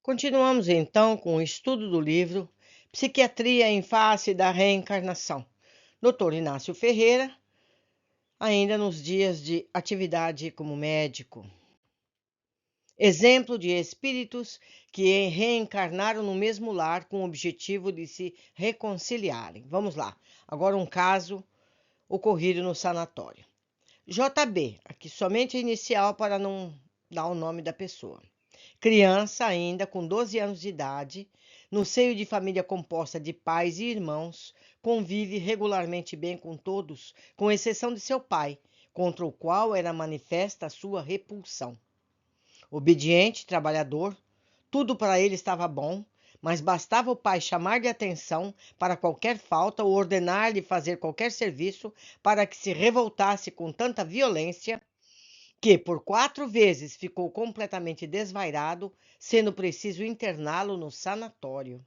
Continuamos então com o estudo do livro Psiquiatria em Face da Reencarnação. Dr. Inácio Ferreira, ainda nos dias de atividade como médico. Exemplo de espíritos que reencarnaram no mesmo lar com o objetivo de se reconciliarem. Vamos lá. Agora um caso ocorrido no sanatório. JB, aqui somente a inicial para não dar o nome da pessoa. Criança ainda com 12 anos de idade, no seio de família composta de pais e irmãos, convive regularmente bem com todos, com exceção de seu pai, contra o qual era manifesta a sua repulsão. Obediente, trabalhador, tudo para ele estava bom, mas bastava o pai chamar de atenção para qualquer falta ou ordenar-lhe fazer qualquer serviço para que se revoltasse com tanta violência que por 4 vezes ficou completamente desvairado, sendo preciso interná-lo no sanatório.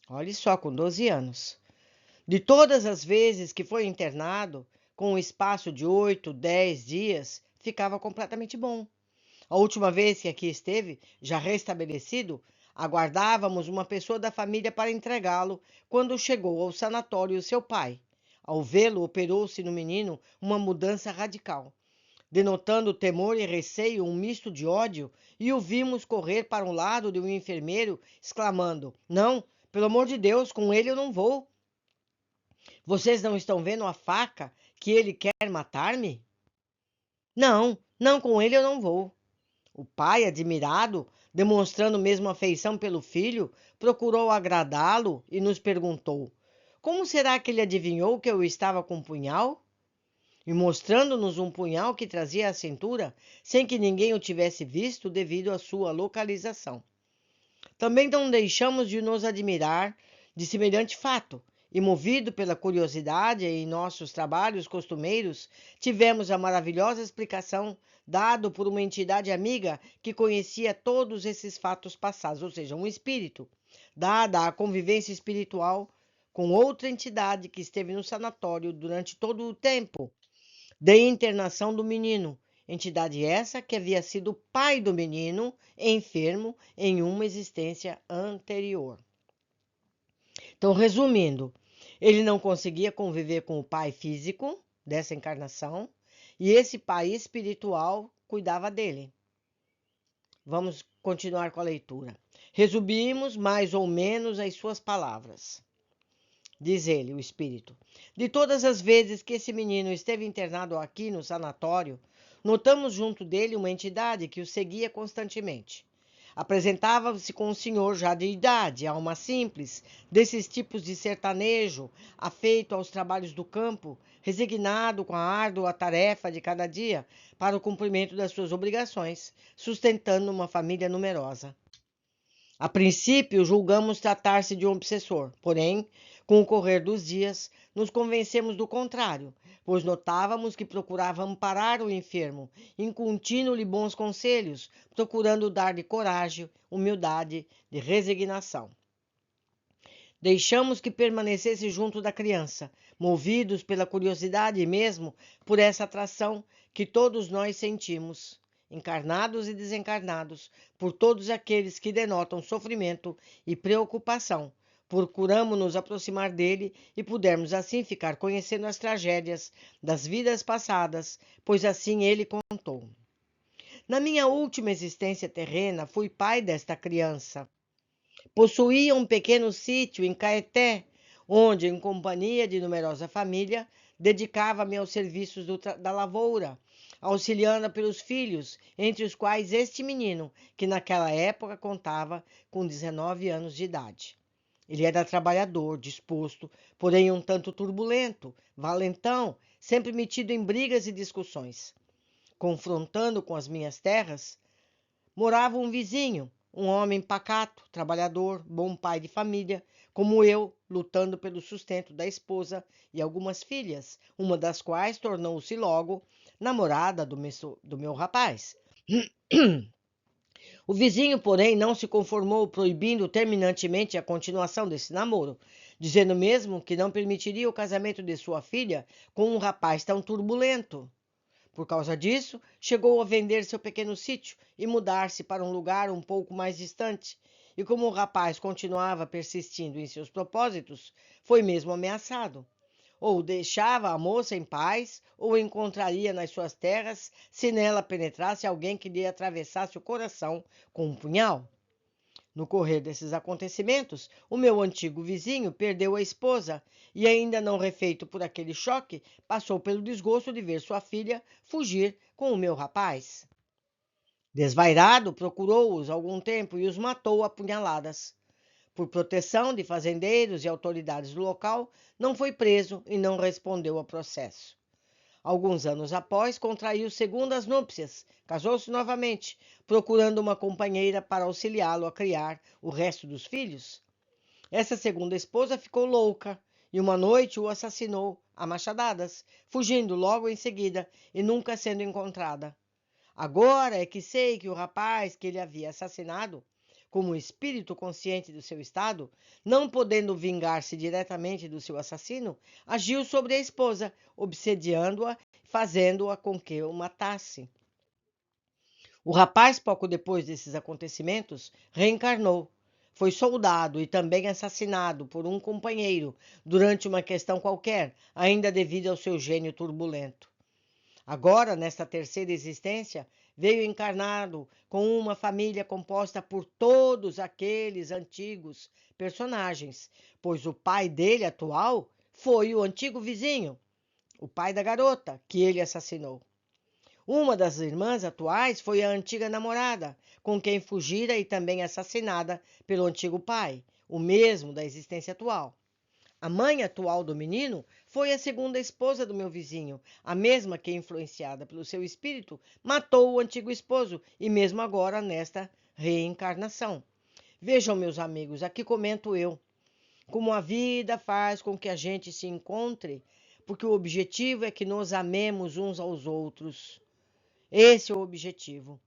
Olhe só, com 12 anos. De todas as vezes que foi internado, com um espaço de 8, 10 dias, ficava completamente bom. A última vez que aqui esteve, já restabelecido, aguardávamos uma pessoa da família para entregá-lo quando chegou ao sanatório seu pai. Ao vê-lo, operou-se no menino uma mudança radical, denotando temor e receio, um misto de ódio, e o vimos correr para um lado de um enfermeiro, exclamando: "Não, pelo amor de Deus, com ele eu não vou. Vocês não estão vendo a faca que ele quer matar-me? Não, não, com ele eu não vou." O pai, admirado, demonstrando mesmo afeição pelo filho, procurou agradá-lo e nos perguntou: "Como será que ele adivinhou que eu estava com um punhal?" E mostrando-nos um punhal que trazia à cintura, sem que ninguém o tivesse visto devido à sua localização. Também não deixamos de nos admirar de semelhante fato, e movido pela curiosidade em nossos trabalhos costumeiros, tivemos a maravilhosa explicação dada por uma entidade amiga que conhecia todos esses fatos passados, ou seja, um espírito, dada a convivência espiritual com outra entidade que esteve no sanatório durante todo o tempo de internação do menino, entidade essa que havia sido pai do menino enfermo em uma existência anterior. Então, resumindo, ele não conseguia conviver com o pai físico dessa encarnação e esse pai espiritual cuidava dele. Vamos continuar com a leitura. Resumimos mais ou menos as suas palavras. Diz ele, o espírito: "De todas as vezes que esse menino esteve internado aqui no sanatório, notamos junto dele uma entidade que o seguia constantemente. Apresentava-se com um senhor já de idade, alma simples, desses tipos de sertanejo, afeito aos trabalhos do campo, resignado com a árdua tarefa de cada dia para o cumprimento das suas obrigações, sustentando uma família numerosa. A princípio, julgamos tratar-se de um obsessor, porém, com o correr dos dias, nos convencemos do contrário, pois notávamos que procurava amparar o enfermo, incutindo-lhe bons conselhos, procurando dar-lhe coragem, humildade e resignação. Deixamos que permanecesse junto da criança, movidos pela curiosidade e mesmo por essa atração que todos nós sentimos, encarnados e desencarnados, por todos aqueles que denotam sofrimento e preocupação. Procuramos nos aproximar dele e pudermos assim ficar conhecendo as tragédias das vidas passadas, pois assim ele contou. Na minha última existência terrena, fui pai desta criança. Possuía um pequeno sítio em Caeté, onde, em companhia de numerosa família, dedicava-me aos serviços da lavoura, auxiliando pelos filhos, entre os quais este menino, que naquela época contava com 19 anos de idade. Ele era trabalhador, disposto, porém um tanto turbulento, valentão, sempre metido em brigas e discussões. Confrontando com as minhas terras, morava um vizinho, um homem pacato, trabalhador, bom pai de família, como eu, lutando pelo sustento da esposa e algumas filhas, uma das quais tornou-se logo namorada do meu rapaz. O vizinho, porém, não se conformou, proibindo terminantemente a continuação desse namoro, dizendo mesmo que não permitiria o casamento de sua filha com um rapaz tão turbulento. Por causa disso, chegou a vender seu pequeno sítio e mudar-se para um lugar um pouco mais distante. E como o rapaz continuava persistindo em seus propósitos, foi mesmo ameaçado. Ou deixava a moça em paz, ou encontraria nas suas terras, se nela penetrasse alguém que lhe atravessasse o coração com um punhal. No correr desses acontecimentos, o meu antigo vizinho perdeu a esposa e, ainda não refeito por aquele choque, passou pelo desgosto de ver sua filha fugir com o meu rapaz. Desvairado, procurou-os algum tempo e os matou a punhaladas. Por proteção de fazendeiros e autoridades do local, não foi preso e não respondeu ao processo. Alguns anos após, contraiu segundas núpcias, casou-se novamente, procurando uma companheira para auxiliá-lo a criar o resto dos filhos. Essa segunda esposa ficou louca e uma noite o assassinou a machadadas, fugindo logo em seguida e nunca sendo encontrada. Agora é que sei que o rapaz que ele havia assassinado, como espírito consciente do seu estado, não podendo vingar-se diretamente do seu assassino, agiu sobre a esposa, obsediando-a, fazendo-a com que o matasse. O rapaz, pouco depois desses acontecimentos, reencarnou. Foi soldado e também assassinado por um companheiro durante uma questão qualquer, ainda devido ao seu gênio turbulento. Agora, nesta terceira existência, veio encarnado com uma família composta por todos aqueles antigos personagens, pois o pai dele atual foi o antigo vizinho, o pai da garota que ele assassinou. Uma das irmãs atuais foi a antiga namorada, com quem fugira e também assassinada pelo antigo pai, o mesmo da existência atual. A mãe atual do menino foi a segunda esposa do meu vizinho, a mesma que, influenciada pelo seu espírito, matou o antigo esposo, e mesmo agora nesta reencarnação. Vejam, meus amigos, aqui comento eu, como a vida faz com que a gente se encontre, porque o objetivo é que nos amemos uns aos outros. Esse é o objetivo.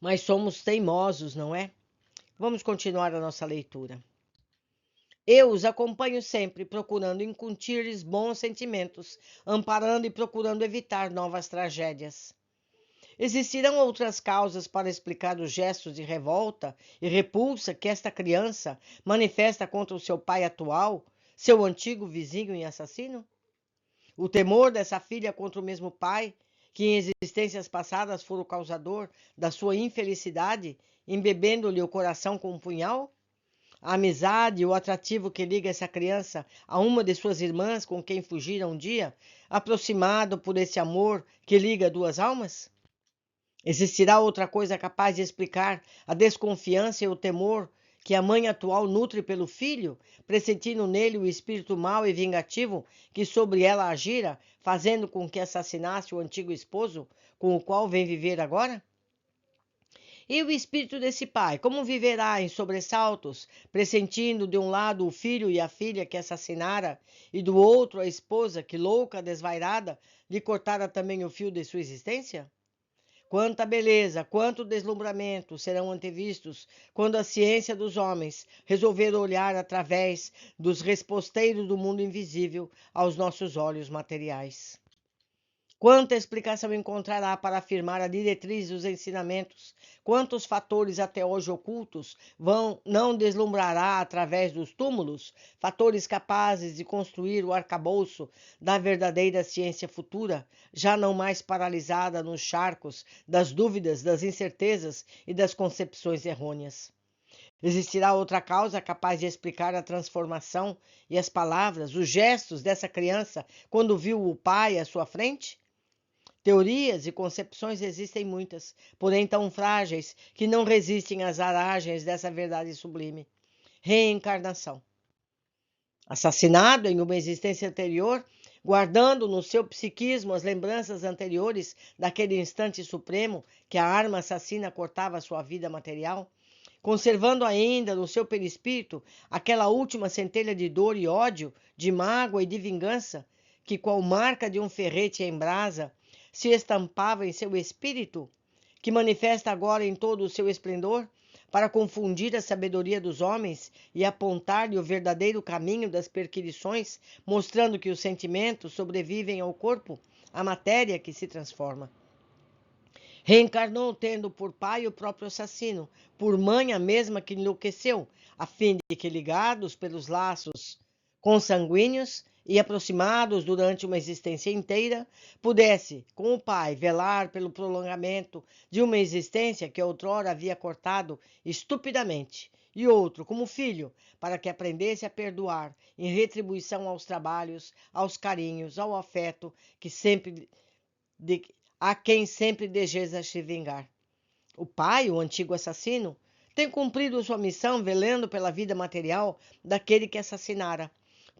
Mas somos teimosos, não é? Vamos continuar a nossa leitura. Eu os acompanho sempre, procurando incutir-lhes bons sentimentos, amparando e procurando evitar novas tragédias. Existirão outras causas para explicar os gestos de revolta e repulsa que esta criança manifesta contra o seu pai atual, seu antigo vizinho e assassino? O temor dessa filha contra o mesmo pai, que em existências passadas fora o causador da sua infelicidade, embebendo-lhe o coração com um punhal? A amizade e o atrativo que liga essa criança a uma de suas irmãs com quem fugira um dia, aproximado por esse amor que liga duas almas? Existirá outra coisa capaz de explicar a desconfiança e o temor que a mãe atual nutre pelo filho, pressentindo nele o espírito mau e vingativo que sobre ela agira, fazendo com que assassinasse o antigo esposo, com o qual vem viver agora? E o espírito desse pai, como viverá em sobressaltos, pressentindo de um lado o filho e a filha que assassinara, e do outro a esposa que, louca, desvairada, lhe cortara também o fio de sua existência? Quanta beleza, quanto deslumbramento serão antevistos quando a ciência dos homens resolver olhar através dos resposteiros do mundo invisível aos nossos olhos materiais. Quanta explicação encontrará para afirmar a diretriz dos ensinamentos? Quantos fatores até hoje ocultos não deslumbrará através dos túmulos? Fatores capazes de construir o arcabouço da verdadeira ciência futura, já não mais paralisada nos charcos das dúvidas, das incertezas e das concepções errôneas. Existirá outra causa capaz de explicar a transformação e as palavras, os gestos dessa criança quando viu o pai à sua frente? Teorias e concepções existem muitas, porém tão frágeis que não resistem às aragens dessa verdade sublime. Reencarnação. Assassinado em uma existência anterior, guardando no seu psiquismo as lembranças anteriores daquele instante supremo que a arma assassina cortava sua vida material, conservando ainda no seu perispírito aquela última centelha de dor e ódio, de mágoa e de vingança, que, qual marca de um ferrete em brasa, se estampava em seu espírito, que manifesta agora em todo o seu esplendor, para confundir a sabedoria dos homens e apontar-lhe o verdadeiro caminho das perquisições, mostrando que os sentimentos sobrevivem ao corpo, a matéria que se transforma. Reencarnou tendo por pai o próprio assassino, por mãe a mesma que enlouqueceu, a fim de que, ligados pelos laços consanguíneos e aproximados durante uma existência inteira, pudesse, com o pai, velar pelo prolongamento de uma existência que outrora havia cortado estupidamente, e outro, como filho, para que aprendesse a perdoar, em retribuição aos trabalhos, aos carinhos, ao afeto que sempre de, a quem sempre deseja se vingar. O pai, o antigo assassino, tem cumprido sua missão velando pela vida material daquele que assassinara,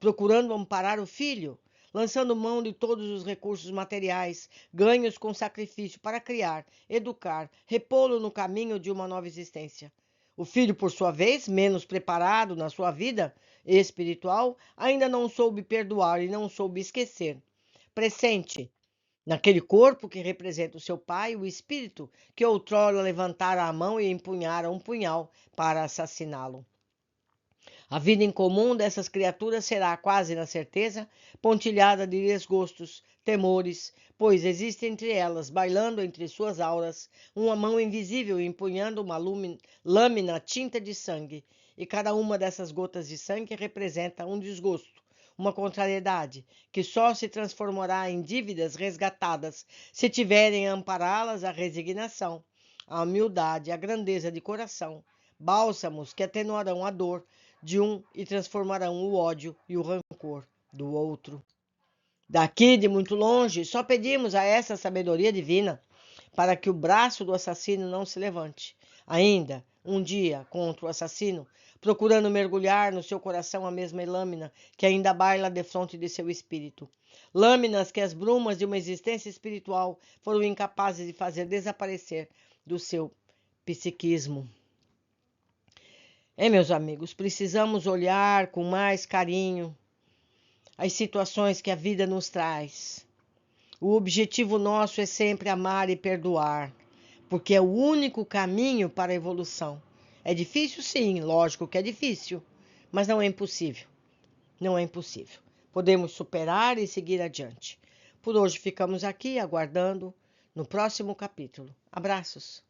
procurando amparar o filho, lançando mão de todos os recursos materiais, ganhos com sacrifício para criar, educar, repô-lo no caminho de uma nova existência. O filho, por sua vez, menos preparado na sua vida espiritual, ainda não soube perdoar e não soube esquecer. Pressente naquele corpo que representa o seu pai, o espírito que outrora levantara a mão e empunhara um punhal para assassiná-lo. A vida em comum dessas criaturas será, quase na certeza, pontilhada de desgostos, temores, pois existe entre elas, bailando entre suas auras, uma mão invisível empunhando uma lâmina tinta de sangue, e cada uma dessas gotas de sangue representa um desgosto, uma contrariedade, que só se transformará em dívidas resgatadas se tiverem a ampará-las a resignação, a humildade, a grandeza de coração, bálsamos que atenuarão a dor de um e transformarão o ódio e o rancor do outro. Daqui, de muito longe, só pedimos a essa sabedoria divina para que o braço do assassino não se levante. Ainda, um dia, contra o assassino, procurando mergulhar no seu coração a mesma lâmina que ainda baila defronte de seu espírito. Lâminas que as brumas de uma existência espiritual foram incapazes de fazer desaparecer do seu psiquismo. Meus amigos, precisamos olhar com mais carinho as situações que a vida nos traz. O objetivo nosso é sempre amar e perdoar, porque é o único caminho para a evolução. É difícil, sim, lógico que é difícil, mas não é impossível. Não é impossível. Podemos superar e seguir adiante. Por hoje ficamos aqui aguardando no próximo capítulo. Abraços!